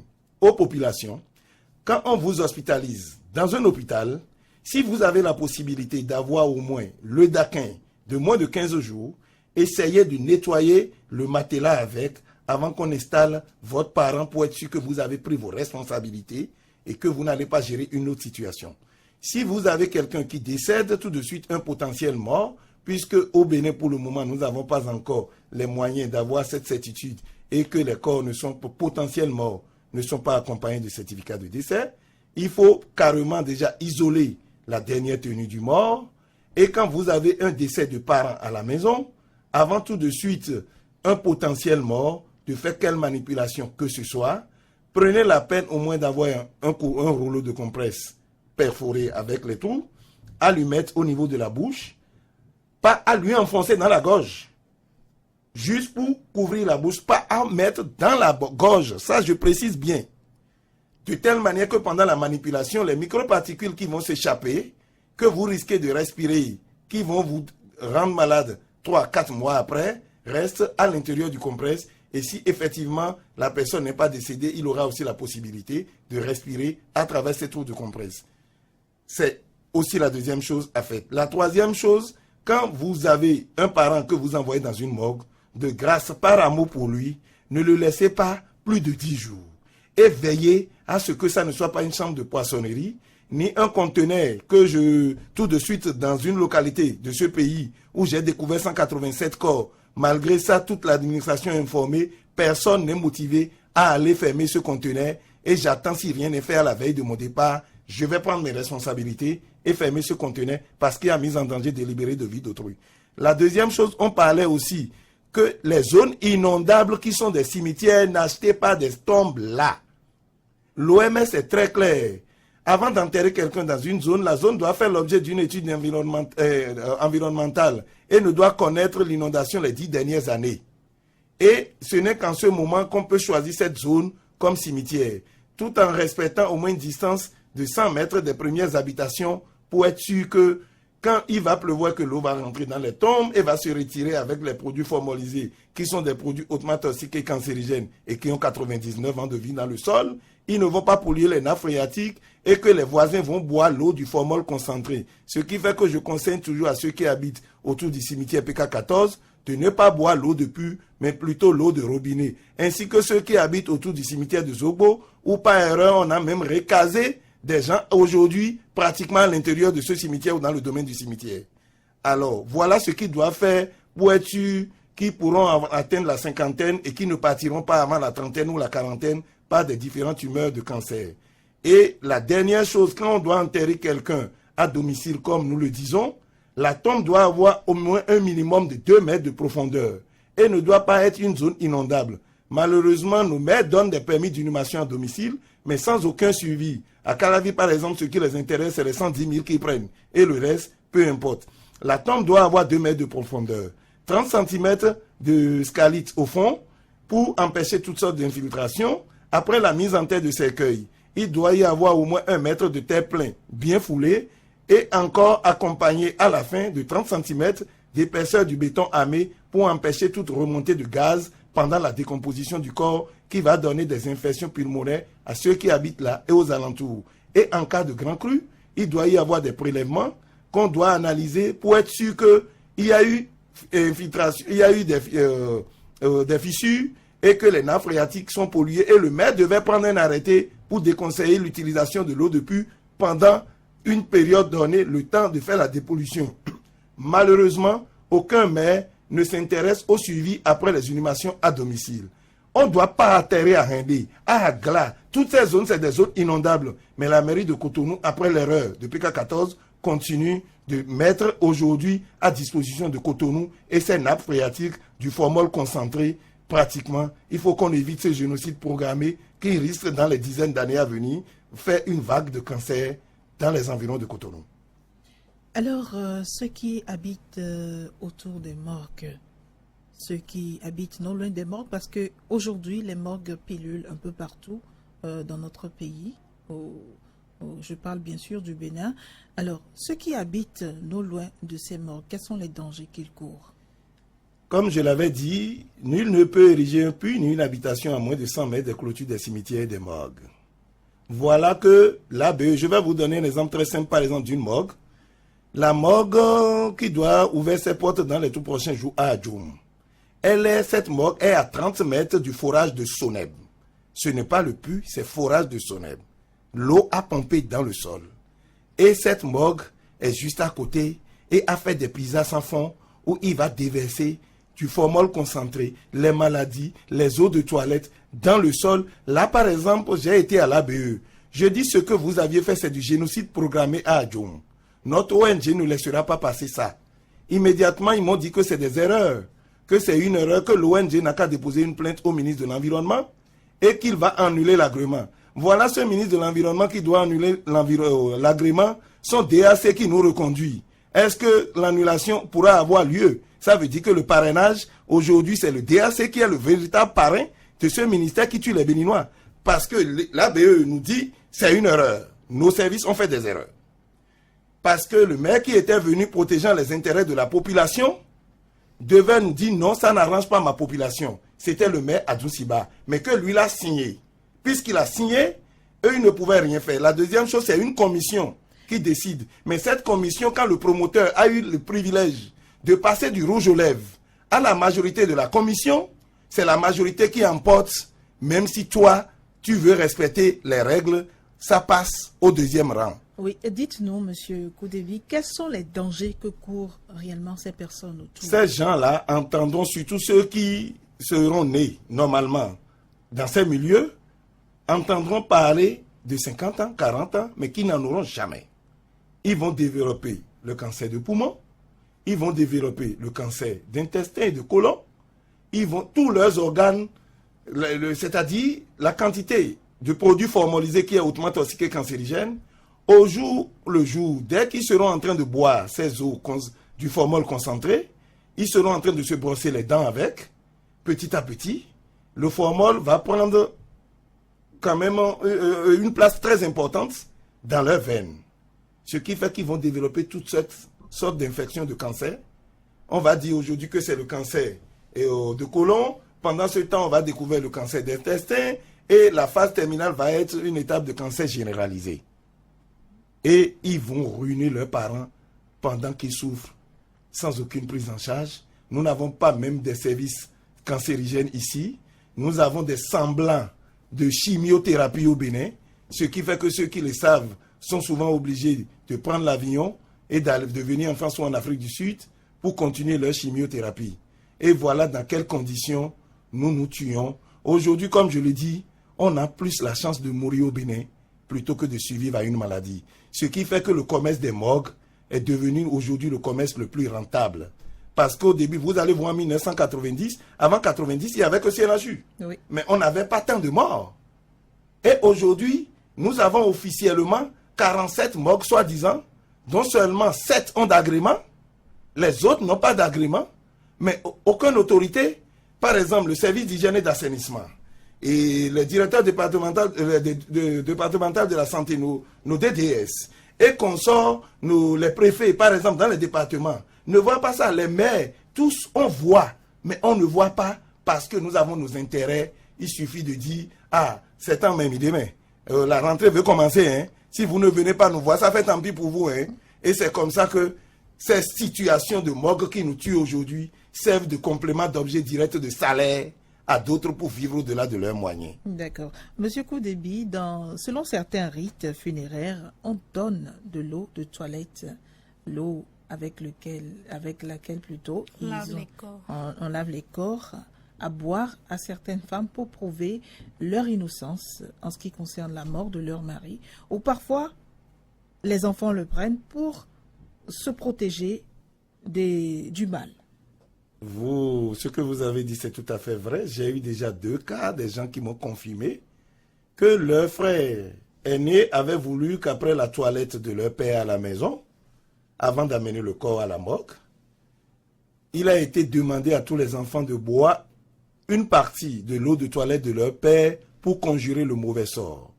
aux populations, quand on vous hospitalise dans un hôpital, si vous avez la possibilité d'avoir au moins le daquin de moins de 15 jours, essayez de nettoyer le matelas avec avant qu'on installe votre parent pour être sûr que vous avez pris vos responsabilités et que vous n'allez pas gérer une autre situation. Si vous avez quelqu'un qui décède, tout de suite un potentiel mort, puisque au Bénin pour le moment nous n'avons pas encore les moyens d'avoir cette certitude et que les corps ne sont potentiellement morts, ne sont pas accompagnés de certificat de décès, il faut carrément déjà isoler la dernière tenue du mort. Et quand vous avez un décès de parent à la maison, avant tout de suite un potentiel mort, de faire quelle manipulation que ce soit, prenez la peine au moins d'avoir un rouleau de compresse perforé avec les trous, à lui mettre au niveau de la bouche, pas à lui enfoncer dans la gorge, juste pour couvrir la bouche, pas à mettre dans la gorge, ça je précise bien, de telle manière que pendant la manipulation, les microparticules qui vont s'échapper, que vous risquez de respirer, qui vont vous rendre malade 3-4 mois après, restent à l'intérieur du compresse. Et si effectivement la personne n'est pas décédée, il aura aussi la possibilité de respirer à travers ces trous de compresse. C'est aussi la deuxième chose à faire. La troisième chose, quand vous avez un parent que vous envoyez dans une morgue, de grâce, par amour pour lui, ne le laissez pas plus de 10 jours. Et veillez à ce que ça ne soit pas une chambre de poissonnerie, ni un conteneur que tout de suite, dans une localité de ce pays où j'ai découvert 187 corps, malgré ça, toute l'administration est informée, personne n'est motivé à aller fermer ce conteneur et j'attends si rien n'est fait à la veille de mon départ, je vais prendre mes responsabilités et fermer ce conteneur parce qu'il a mis en danger délibéré de vie d'autrui. La deuxième chose, on parlait aussi que les zones inondables qui sont des cimetières, n'achetez pas des tombes là. L'OMS est très clair. Avant d'enterrer quelqu'un dans une zone, la zone doit faire l'objet d'une étude environnementale et ne doit connaître l'inondation les 10 dernières années. Et ce n'est qu'en ce moment qu'on peut choisir cette zone comme cimetière, tout en respectant au moins une distance de 100 mètres des premières habitations pour être sûr que quand il va pleuvoir, que l'eau va rentrer dans les tombes et va se retirer avec les produits formalisés, qui sont des produits hautement toxiques et cancérigènes et qui ont 99 ans de vie dans le sol, ils ne vont pas polluer les nappes phréatiques et que les voisins vont boire l'eau du formol concentré. Ce qui fait que je conseille toujours à ceux qui habitent autour du cimetière PK14 de ne pas boire l'eau de puits, mais plutôt l'eau de robinet. Ainsi que ceux qui habitent autour du cimetière de Zogbo, où par erreur on a même recasé des gens aujourd'hui pratiquement à l'intérieur de ce cimetière ou dans le domaine du cimetière. Alors, voilà ce qu'ils doivent faire pour être sûrs qu'ils pourront atteindre la cinquantaine et qui ne partiront pas avant la trentaine ou la quarantaine par des différentes tumeurs de cancer. Et la dernière chose, quand on doit enterrer quelqu'un à domicile, comme nous le disons, la tombe doit avoir au moins un minimum de 2 mètres de profondeur et ne doit pas être une zone inondable. Malheureusement, nos maires donnent des permis d'inhumation à domicile, mais sans aucun suivi. À Calavi, par exemple, ce qui les intéresse, c'est les 110 000 qu'ils prennent. Et le reste, peu importe. La tombe doit avoir 2 mètres de profondeur, 30 cm de scalite au fond pour empêcher toutes sortes d'infiltrations. Après la mise en terre de cercueil, il doit y avoir au moins 1 mètre de terre plein, bien foulé, et encore accompagné à la fin de 30 cm d'épaisseur du béton armé pour empêcher toute remontée de gaz pendant la décomposition du corps qui va donner des infections pulmonaires à ceux qui habitent là et aux alentours. Et en cas de grand cru, il doit y avoir des prélèvements qu'on doit analyser pour être sûr qu'il y a eu infiltration, il y a eu des fissures et que les nappes phréatiques sont polluées. Et le maire devait prendre un arrêté pour déconseiller l'utilisation de l'eau de puits pendant une période donnée, le temps de faire la dépollution. Malheureusement, aucun maire ne s'intéresse au suivi après les inhumations à domicile. On ne doit pas atterrir à Rindé, à Agla. Toutes ces zones, c'est des zones inondables. Mais la mairie de Cotonou, après l'erreur de PK14, continue de mettre aujourd'hui à disposition de Cotonou et ses nappes phréatiques du formol concentré pratiquement. Il faut qu'on évite ce génocide programmé qui risque dans les dizaines d'années à venir faire une vague de cancer dans les environs de Cotonou. Alors, ceux qui habitent autour des morgues, ceux qui habitent non loin des morgues, parce qu'aujourd'hui, les morgues pilulent un peu partout dans notre pays. Je parle bien sûr du Bénin. Alors, ceux qui habitent non loin de ces morgues, quels sont les dangers qu'ils courent? Comme je l'avais dit, nul ne peut ériger un puits ni une habitation à moins de 100 mètres des clôtures des cimetières et des morgues. Voilà que l'ABE, je vais vous donner un exemple très simple, par exemple d'une morgue. La morgue qui doit ouvrir ses portes dans les tout prochains jours à Adjoum. Cette morgue est à 30 mètres du forage de Soneb. Ce n'est pas le puits, c'est forage de Soneb. L'eau a pompé dans le sol. Et cette morgue est juste à côté et a fait des pizzas sans fond où il va déverser du formol concentré, les maladies, les eaux de toilette dans le sol. Là, par exemple, j'ai été à l'ABE. Je dis ce que vous aviez fait, c'est du génocide programmé à Adjoum. Notre ONG ne laissera pas passer ça. Immédiatement, ils m'ont dit que c'est des erreurs, que c'est une erreur, que l'ONG n'a qu'à déposer une plainte au ministre de l'Environnement et qu'il va annuler l'agrément. Voilà ce ministre de l'Environnement qui doit annuler l'agrément, son DAC qui nous reconduit. Est-ce que l'annulation pourra avoir lieu? Ça veut dire que le parrainage, aujourd'hui, c'est le DAC qui est le véritable parrain de ce ministère qui tue les Béninois. Parce que l'ABE nous dit, c'est une erreur. Nos services ont fait des erreurs. Parce que le maire qui était venu protégeant les intérêts de la population devait nous dire non, ça n'arrange pas ma population. C'était le maire Adjoussiba. Mais que lui l'a signé. Puisqu'il a signé, eux, ils ne pouvaient rien faire. La deuxième chose, c'est une commission qui décide. Mais cette commission, quand le promoteur a eu le privilège de passer du rouge aux lèvres à la majorité de la commission, c'est la majorité qui emporte, même si toi, tu veux respecter les règles, ça passe au deuxième rang. Oui, dites-nous, Monsieur Koudevi, quels sont les dangers que courent réellement ces personnes autour? Ces gens-là, entendons surtout ceux qui seront nés normalement dans ces milieux, entendront parler de 50 ans, 40 ans, mais qui n'en auront jamais. Ils vont développer le cancer de poumon, ils vont développer le cancer d'intestin et de côlon, ils vont tous leurs organes, c'est-à-dire la quantité de produits formolisés qui est hautement toxique et cancérigène, au jour le jour, dès qu'ils seront en train de boire ces eaux du formol concentré, ils seront en train de se brosser les dents avec, petit à petit, le formol va prendre quand même une place très importante dans leurs veines. Ce qui fait qu'ils vont développer toutes sortes d'infections de cancer. On va dire aujourd'hui que c'est le cancer de côlon. Pendant ce temps, on va découvrir le cancer d'intestin et la phase terminale va être une étape de cancer généralisé. Et ils vont ruiner leurs parents pendant qu'ils souffrent sans aucune prise en charge. Nous n'avons pas même des services cancérigènes ici. Nous avons des semblants de chimiothérapie au Bénin, ce qui fait que ceux qui le savent sont souvent obligés de prendre l'avion et de venir en France ou en Afrique du Sud pour continuer leur chimiothérapie. Et voilà dans quelles conditions nous nous tuons. Aujourd'hui, comme je le dis, on a plus la chance de mourir au Bénin plutôt que de survivre à une maladie. Ce qui fait que le commerce des morgues est devenu aujourd'hui le commerce le plus rentable. Parce qu'au début, vous allez voir en 1990, avant 90, il n'y avait que CNHU. Oui. Mais on n'avait pas tant de morts. Et aujourd'hui, nous avons officiellement 47 morgues, soi-disant, dont seulement 7 ont d'agrément. Les autres n'ont pas d'agrément. Mais aucune autorité, par exemple, le service d'hygiène et d'assainissement, et le directeur départemental de la santé, nos DDS, et consorts, les préfets, par exemple, dans les départements, ne voient pas ça. Les maires, tous, on voit, mais on ne voit pas parce que nous avons nos intérêts. Il suffit de dire, ah, c'est temps même, demain. La rentrée veut commencer, hein. Si vous ne venez pas nous voir, ça fait tant pis pour vous, hein. Et c'est comme ça que ces situations de morgue qui nous tuent aujourd'hui servent de complément d'objet direct de salaire à d'autres pour vivre au-delà de leurs moyens. D'accord. Monsieur Koudebi, selon certains rites funéraires, on donne de l'eau de toilette, l'eau avec laquelle plutôt on lave les corps à boire à certaines femmes pour prouver leur innocence en ce qui concerne la mort de leur mari, ou parfois les enfants le prennent pour se protéger du mal. Ce que vous avez dit, c'est tout à fait vrai. J'ai eu déjà 2 cas, des gens qui m'ont confirmé que leur frère aînés avaient voulu qu'après la toilette de leur père à la maison, avant d'amener le corps à la morgue, il a été demandé à tous les enfants de boire une partie de l'eau de toilette de leur père pour conjurer le mauvais sort.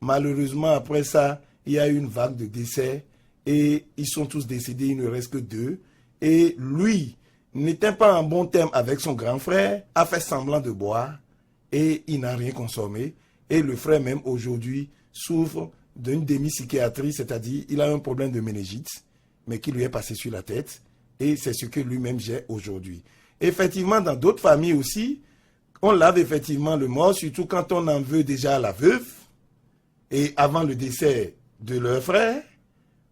Malheureusement, après ça, il y a eu une vague de décès et ils sont tous décédés, il ne reste que 2. Et lui, n'était pas en bon terme avec son grand frère, a fait semblant de boire et il n'a rien consommé. Et le frère même aujourd'hui souffre d'une demi-psychiatrie, c'est-à-dire il a un problème de méningite, mais qui lui est passé sur la tête. Et c'est ce que lui-même j'ai aujourd'hui. Effectivement, dans d'autres familles aussi, on lave effectivement le mort, surtout quand on en veut déjà à la veuve. Et avant le décès de leur frère,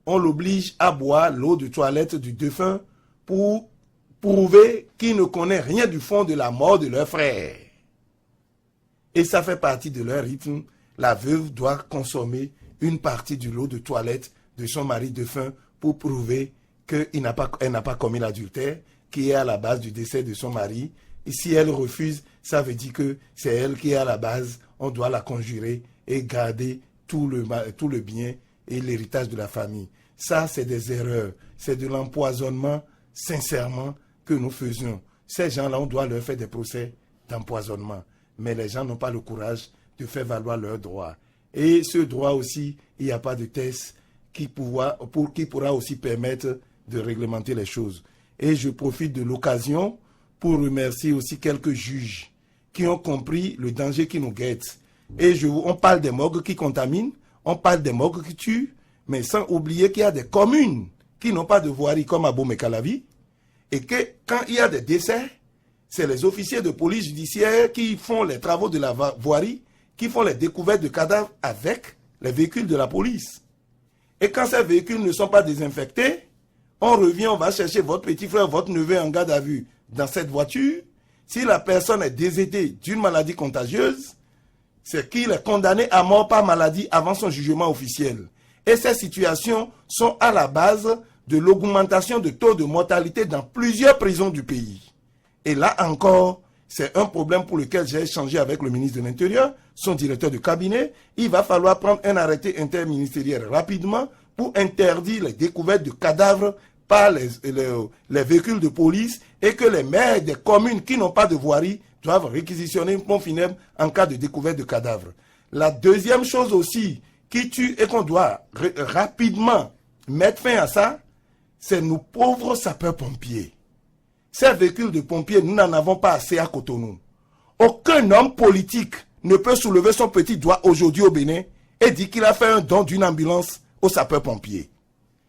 on l'oblige à boire l'eau de toilette du défunt pour prouver qu'il ne connaît rien du fond de la mort de leur frère. Et ça fait partie de leur rythme. La veuve doit consommer une partie de l'eau de toilette de son mari défunt pour prouver qu'elle n'a pas commis l'adultère, qui est à la base du décès de son mari. Et si elle refuse, ça veut dire que c'est elle qui est à la base. On doit la conjurer et garder tout le bien et l'héritage de la famille. Ça, c'est des erreurs. C'est de l'empoisonnement, sincèrement, que nous faisions. Ces gens-là, on doit leur faire des procès d'empoisonnement. Mais les gens n'ont pas le courage de faire valoir leurs droits. Et ce droit aussi, il n'y a pas de test qui pourra aussi permettre de réglementer les choses. Et je profite de l'occasion pour remercier aussi quelques juges qui ont compris le danger qui nous guette. Et on parle des morgues qui contaminent, on parle des morgues qui tuent, mais sans oublier qu'il y a des communes qui n'ont pas de voirie comme à Bomekalavi, et que quand il y a des décès, c'est les officiers de police judiciaire qui font les travaux de la voirie, qui font les découvertes de cadavres avec les véhicules de la police. Et quand ces véhicules ne sont pas désinfectés, on revient, on va chercher votre petit frère, votre neveu en garde à vue dans cette voiture. Si la personne est décédée d'une maladie contagieuse, c'est qu'il est condamné à mort par maladie avant son jugement officiel. Et ces situations sont à la base de l'augmentation de taux de mortalité dans plusieurs prisons du pays. Et là encore, c'est un problème pour lequel j'ai échangé avec le ministre de l'Intérieur, son directeur de cabinet. Il va falloir prendre un arrêté interministériel rapidement pour interdire les découvertes de cadavres par les véhicules de police et que les maires des communes qui n'ont pas de voirie doivent réquisitionner une pompe funèbre en cas de découverte de cadavres. La deuxième chose aussi qui tue et qu'on doit rapidement mettre fin à ça, c'est nos pauvres sapeurs-pompiers. Ces véhicules de pompiers, nous n'en avons pas assez à Cotonou. Aucun homme politique ne peut soulever son petit doigt aujourd'hui au Bénin et dire qu'il a fait un don d'une ambulance aux sapeurs-pompiers.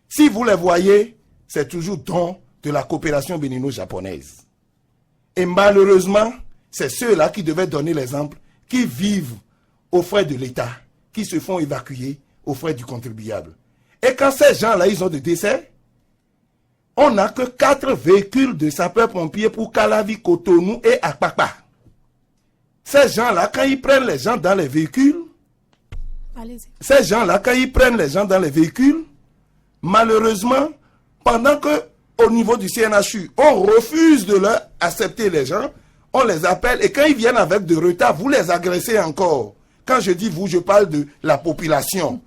Si vous les voyez, c'est toujours don de la coopération bénino-japonaise. Et malheureusement, c'est ceux-là qui devaient donner l'exemple, qui vivent aux frais de l'État, qui se font évacuer aux frais du contribuable. Et quand ces gens-là, ils ont des décès, on n'a que 4 véhicules de sapeurs-pompiers pour Calavi, Cotonou et Akpakpa. Ces gens-là, quand ils prennent les gens dans les véhicules, malheureusement, pendant que au niveau du CNHU, on refuse de leur accepter les gens, on les appelle et quand ils viennent avec de retard, vous les agressez encore. Quand je dis vous, je parle de la population.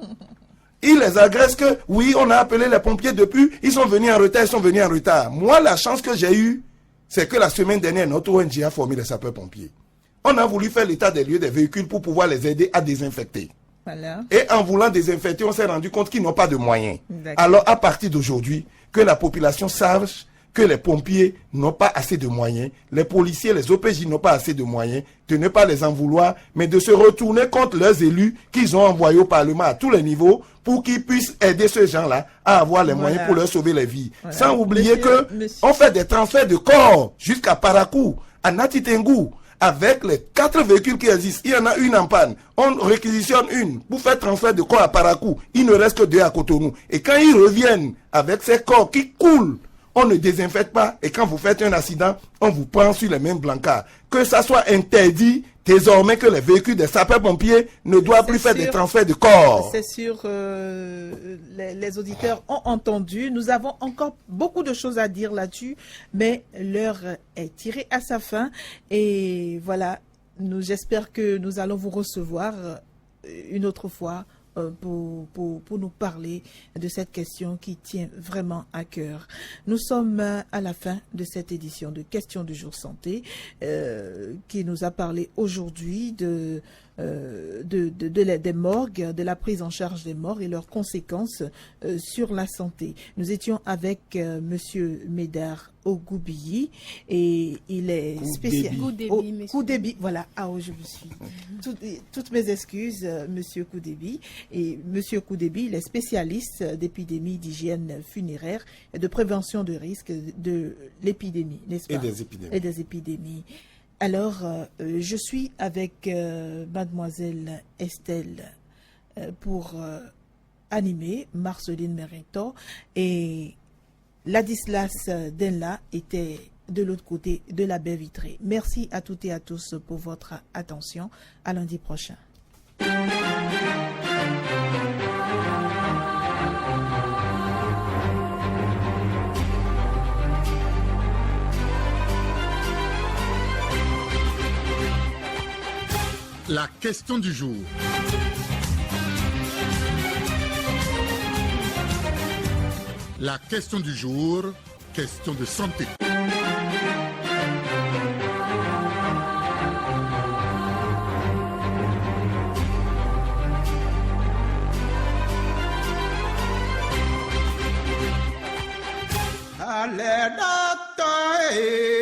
Ils les agressent que, oui, on a appelé les pompiers depuis, ils sont venus en retard, Moi, la chance que j'ai eue, c'est que la semaine dernière, notre ONG a formé les sapeurs-pompiers. On a voulu faire l'état des lieux des véhicules pour pouvoir les aider à désinfecter. Voilà. Et en voulant désinfecter, on s'est rendu compte qu'ils n'ont pas de moyens. Alors, à partir d'aujourd'hui, que la population sache que les pompiers n'ont pas assez de moyens, les policiers, les OPJ n'ont pas assez de moyens, de ne pas les en vouloir, mais de se retourner contre leurs élus qu'ils ont envoyés au Parlement à tous les niveaux pour qu'ils puissent aider ces gens-là à avoir les moyens pour leur sauver les vies. Voilà. Sans oublier on fait des transferts de corps jusqu'à Parakou, à Natitengu, avec les 4 véhicules qui existent. Il y en a une en panne. On réquisitionne une pour faire transfert de corps à Parakou. Il ne reste que 2 à Cotonou. Et quand ils reviennent avec ces corps qui coulent, on ne désinfecte pas. Et quand vous faites un accident, on vous prend sur les mêmes brancards. Que ça soit interdit désormais que les véhicules des sapeurs-pompiers ne doivent plus faire des transferts de corps. C'est sûr, les auditeurs ont entendu. Nous avons encore beaucoup de choses à dire là-dessus, mais l'heure est tirée à sa fin. Et voilà, j'espère que nous allons vous recevoir une autre fois pour nous parler de cette question qui tient vraiment à cœur. Nous sommes à la fin de cette édition de Questions du jour santé qui nous a parlé aujourd'hui des morgues, de la prise en charge des morts et leurs conséquences sur la santé. Nous étions avec Monsieur Médard Ogoubiyi et il est spécial. Koudébi, voilà. Ah oui, je me suis. Toutes mes excuses, Monsieur Koudébi. Et Monsieur Koudébi, il est spécialiste d'épidémie, d'hygiène funéraire et de prévention de risques de l'épidémie, n'est-ce pas? Et des épidémies. Alors, je suis avec mademoiselle Estelle pour animer Marceline Mérito et Ladislas Denla était de l'autre côté de la baie vitrée. Merci à toutes et à tous pour votre attention. À lundi prochain. La question du jour. La question du jour, question de santé. Allez, docteur,